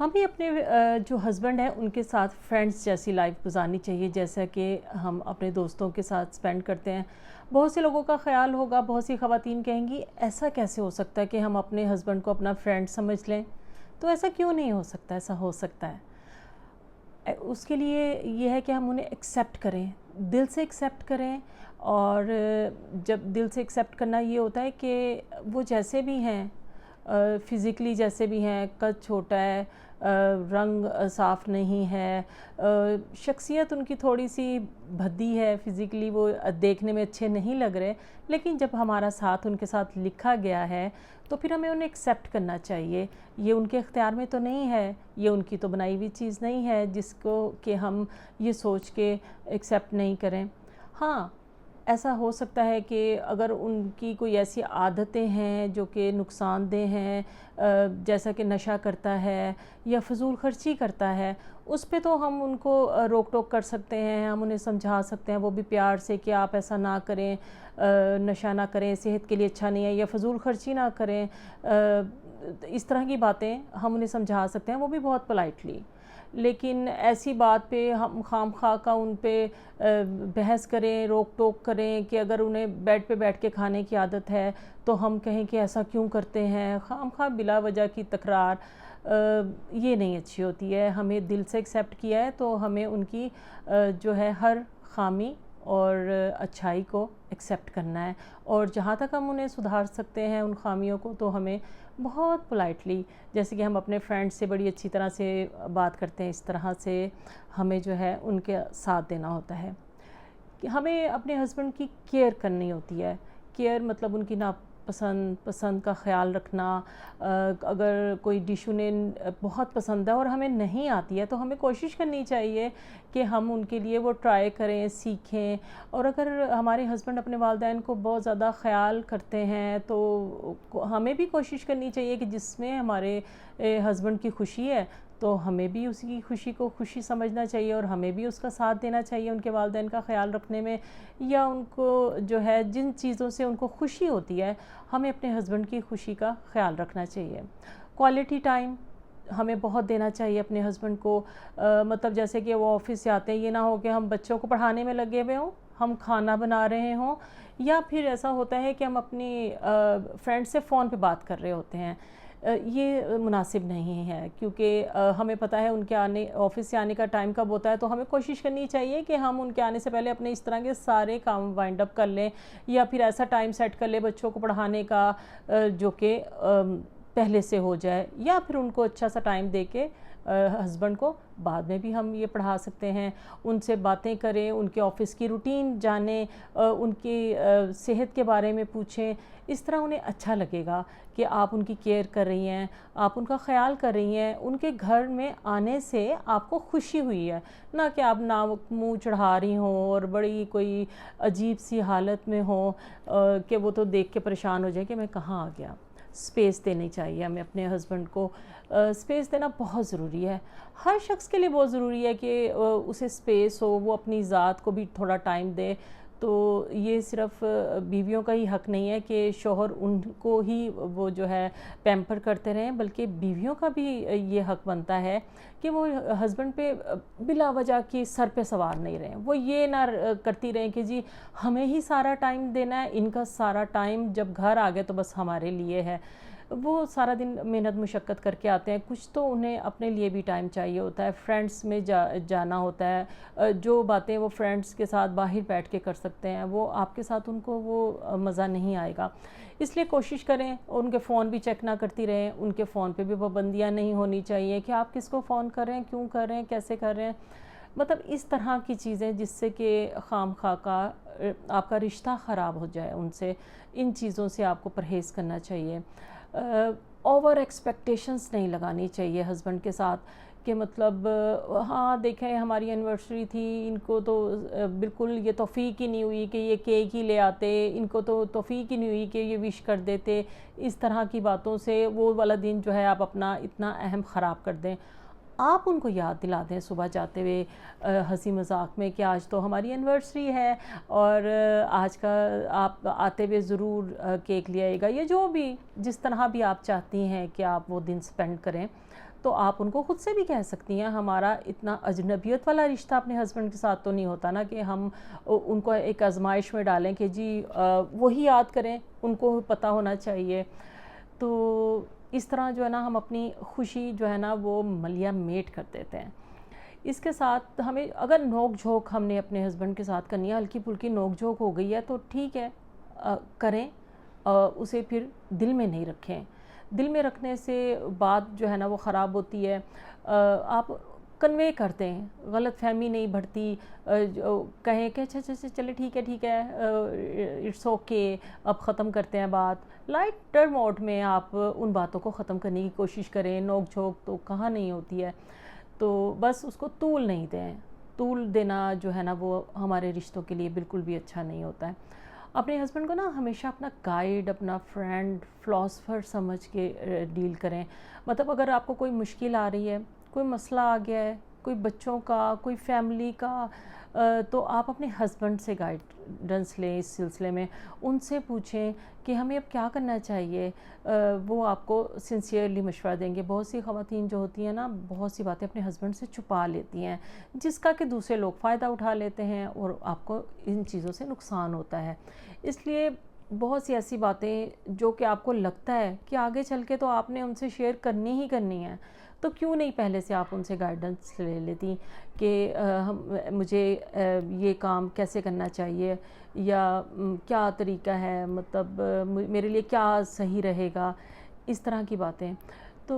हमें अपने जो हस्बैंड हैं उनके साथ फ्रेंड्स जैसी लाइफ गुजारनी चाहिए जैसा कि हम अपने दोस्तों के साथ स्पेंड करते हैं। बहुत से लोगों का ख़्याल होगा, बहुत सी ख़वातीन कहेंगी ऐसा कैसे हो सकता है कि हम अपने हस्बैंड को अपना फ्रेंड समझ लें। तो ऐसा क्यों नहीं हो सकता? ऐसा हो सकता है। उसके लिए ये है कि हम उन्हें एक्सेप्ट करें, दिल से एक्सेप्ट करें। और जब दिल से एक्सेप्ट करना ये होता है कि वो जैसे भी हैं, फ़िज़िकली जैसे भी हैं, कद छोटा है, रंग साफ़ नहीं है, शख्सियत उनकी थोड़ी सी भद्दी है, फ़िज़िकली वो देखने में अच्छे नहीं लग रहे, लेकिन जब हमारा साथ उनके साथ लिखा गया है तो फिर हमें उन्हें एक्सेप्ट करना चाहिए। ये उनके इख्तियार में तो नहीं है, ये उनकी तो बनाई हुई चीज़ नहीं है जिसको कि हम ये सोच के एक्सेप्ट नहीं करें। हाँ, ऐसा हो सकता है कि अगर उनकी कोई ऐसी आदतें हैं जो कि नुकसानदेह हैं, जैसा कि नशा करता है या फ़िज़ूल ख़र्ची करता है, उस पे तो हम उनको रोक टोक कर सकते हैं, हम उन्हें समझा सकते हैं, वो भी प्यार से कि आप ऐसा ना करें, नशा ना करें, सेहत के लिए अच्छा नहीं है, या फ़िज़ूल ख़र्ची ना करें। इस तरह की बातें हम उन्हें समझा सकते हैं, वो भी बहुत पोलाइटली। लेकिन ऐसी बात पे हम खामखा का उन पे बहस करें, रोक टोक करें कि अगर उन्हें बेड पे बैठ के खाने की आदत है तो हम कहें कि ऐसा क्यों करते हैं, खामखा बिला वजह की तकरार, ये नहीं अच्छी होती है। हमें दिल से एक्सेप्ट किया है तो हमें उनकी जो है हर खामी और अच्छाई को एक्सेप्ट करना है। और जहाँ तक हम उन्हें सुधार सकते हैं उन खामियों को, तो हमें बहुत पोलाइटली, जैसे कि हम अपने फ्रेंड्स से बड़ी अच्छी तरह से बात करते हैं, इस तरह से हमें जो है उनके साथ देना होता है। कि हमें अपने हस्बैंड की केयर करनी होती है। केयर मतलब उनकी नापसंद पसंद का ख़्याल रखना। अगर कोई डिश उन्हें बहुत पसंद है और हमें नहीं आती है तो हमें कोशिश करनी चाहिए कि हम उनके लिए वो ट्राई करें, सीखें। और अगर हमारे हस्बैंड अपने वालिदैन को बहुत ज़्यादा ख़्याल करते हैं तो हमें भी कोशिश करनी चाहिए कि जिसमें हमारे हस्बैंड की खुशी है तो हमें भी उसकी खुशी को खुशी समझना चाहिए और हमें भी उसका साथ देना चाहिए उनके वालिदैन का ख़्याल रखने में। या उनको जो है जिन चीज़ों से उनको खुशी होती है, हमें अपने हस्बैंड की खुशी का ख़्याल रखना चाहिए। क्वालिटी टाइम हमें बहुत देना चाहिए अपने हस्बैंड को। मतलब जैसे कि वो ऑफ़िस से आते हैं, ये ना हो कि हम बच्चों को पढ़ाने में लगे हुए हों, हम खाना बना रहे हों, या फिर ऐसा होता है कि हम अपनी फ्रेंड से फ़ोन पे बात कर रहे होते हैं। ये मुनासिब नहीं है, क्योंकि हमें पता है उनके आने ऑफ़िस से आने का टाइम कब होता है, तो हमें कोशिश करनी चाहिए कि हम उनके आने से पहले अपने इस तरह के सारे काम वाइंड अप कर लें, या फिर ऐसा टाइम सेट कर लें बच्चों को पढ़ाने का जो कि पहले से हो जाए, या फिर उनको अच्छा सा टाइम दे के हस्बैंड को बाद में भी हम ये पढ़ा सकते हैं। उनसे बातें करें, उनके ऑफ़िस की रूटीन जानें, उनकी सेहत के बारे में पूछें। इस तरह उन्हें अच्छा लगेगा कि आप उनकी केयर कर रही हैं, आप उनका ख़्याल कर रही हैं, उनके घर में आने से आपको खुशी हुई है, ना कि आप नाक मुँह चढ़ा रही हों और बड़ी कोई अजीब सी हालत में हों कि वो तो देख के परेशान हो जाए कि मैं कहाँ आ गया। स्पेस देनी चाहिए हमें अपने हस्बैंड को। स्पेस देना बहुत ज़रूरी है, हर शख्स के लिए बहुत ज़रूरी है कि उसे स्पेस हो, वो अपनी ज़ात को भी थोड़ा टाइम दे। तो ये सिर्फ़ बीवियों का ही हक़ नहीं है कि शौहर उनको ही वो जो है पैम्पर करते रहें, बल्कि बीवियों का भी ये हक़ बनता है कि वो हस्बैंड पे बिला वजह की सर पे सवार नहीं रहें। वो ये ना करती रहें कि जी हमें ही सारा टाइम देना है, इनका सारा टाइम जब घर आ गए तो बस हमारे लिए है। वो सारा दिन मेहनत मुशक्क़त करके आते हैं, कुछ तो उन्हें अपने लिए भी टाइम चाहिए होता है, फ्रेंड्स में जाना होता है। जो बातें वो फ्रेंड्स के साथ बाहर बैठ के कर सकते हैं, वो आपके साथ उनको वो मज़ा नहीं आएगा। इसलिए कोशिश करें, उनके फ़ोन भी चेक ना करती रहें, उनके फ़ोन पे भी पाबंदियाँ नहीं होनी चाहिए कि आप किसको फ़ोन कर रहे हैं, क्यों कर रहे हैं, कैसे कर रहे हैं। मतलब इस तरह की चीज़ें जिससे कि खामखा का आपका रिश्ता ख़राब हो जाए उनसे, इन चीज़ों से आपको परहेज़ करना चाहिए। ओवर एक्सपेक्टेशंस नहीं लगानी चाहिए हस्बैंड के साथ कि मतलब हाँ देखें हमारी एनिवर्सरी थी, इनको तो बिल्कुल ये तौफ़ीक ही नहीं हुई कि ये केक ही ले आते, इनको तो तौफ़ीक ही नहीं हुई कि ये विश कर देते। इस तरह की बातों से वो वाला दिन जो है आप अपना इतना अहम ख़राब कर दें। आप उनको याद दिला दें सुबह जाते हुए हंसी मजाक में कि आज तो हमारी एनिवर्सरी है और आज का आप आते हुए ज़रूर केक ले आइएगा, या जो भी जिस तरह भी आप चाहती हैं कि आप वो दिन स्पेंड करें। तो आप उनको खुद से भी कह सकती हैं। हमारा इतना अजनबियत वाला रिश्ता अपने हस्बैंड के साथ तो नहीं होता ना कि हम उनको एक आजमाइश में डालें कि जी वही याद करें, उनको पता होना चाहिए। तो इस तरह जो है ना हम अपनी खुशी जो है ना वो मलिया मेट कर देते हैं। इसके साथ हमें अगर नोक झोंक हमने अपने हस्बैंड के साथ करनी है, हल्की फुल्की नोक झोंक हो गई है तो ठीक है, करें। उसे फिर दिल में नहीं रखें। दिल में रखने से बात जो है ना वो ख़राब होती है। आप कन्वे करते हैं, गलत फहमी नहीं बढ़ती। कहें कि अच्छा अच्छा अच्छा चले ठीक है, इट्स ओके, अब ख़त्म करते हैं बात। लाइटर मोड में आप उन बातों को ख़त्म करने की कोशिश करें। नोक झोंक तो कहाँ नहीं होती है, तो बस उसको तूल नहीं दें। तूल देना जो है ना वो हमारे रिश्तों के लिए बिल्कुल भी अच्छा नहीं होता है। अपने हस्बैंड को ना हमेशा अपना गाइड, अपना फ्रेंड, फिलोसफर समझ के डील करें। मतलब अगर आपको कोई मुश्किल आ रही है, कोई मसला आ गया है, कोई बच्चों का, कोई फैमिली का, तो आप अपने हस्बैंड से गाइडेंस लें इस सिलसिले में। उनसे पूछें कि हमें अब क्या करना चाहिए। वो आपको सिंसियरली मशवरा देंगे। बहुत सी ख़वातीन जो होती हैं ना, बहुत सी बातें अपने हस्बैंड से छुपा लेती हैं, जिसका कि दूसरे लोग फ़ायदा उठा लेते हैं और आपको इन चीज़ों से नुकसान होता है। इसलिए बहुत सी ऐसी बातें जो कि आपको लगता है कि आगे चल के तो आपने उनसे शेयर करनी ही करनी है, तो क्यों नहीं पहले से आप उनसे गाइडेंस ले लेती कि मुझे ये काम कैसे करना चाहिए, या क्या तरीका है, मतलब मेरे लिए क्या सही रहेगा, इस तरह की बातें। तो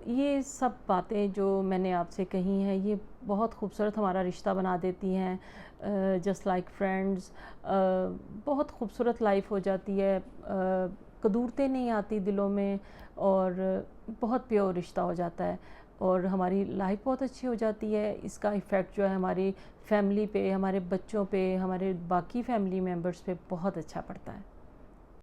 ये सब बातें जो मैंने आपसे कही हैं ये बहुत खूबसूरत हमारा रिश्ता बना देती हैं। जस्ट लाइक फ्रेंड्स, बहुत खूबसूरत लाइफ हो जाती है। कदूरतें नहीं आती दिलों में, और बहुत प्योर रिश्ता हो जाता है, और हमारी लाइफ बहुत अच्छी हो जाती है। इसका इफ़ेक्ट जो है हमारी फैमिली पे, हमारे बच्चों पे, हमारे बाकी फैमिली मेम्बर्स पे बहुत अच्छा पड़ता है।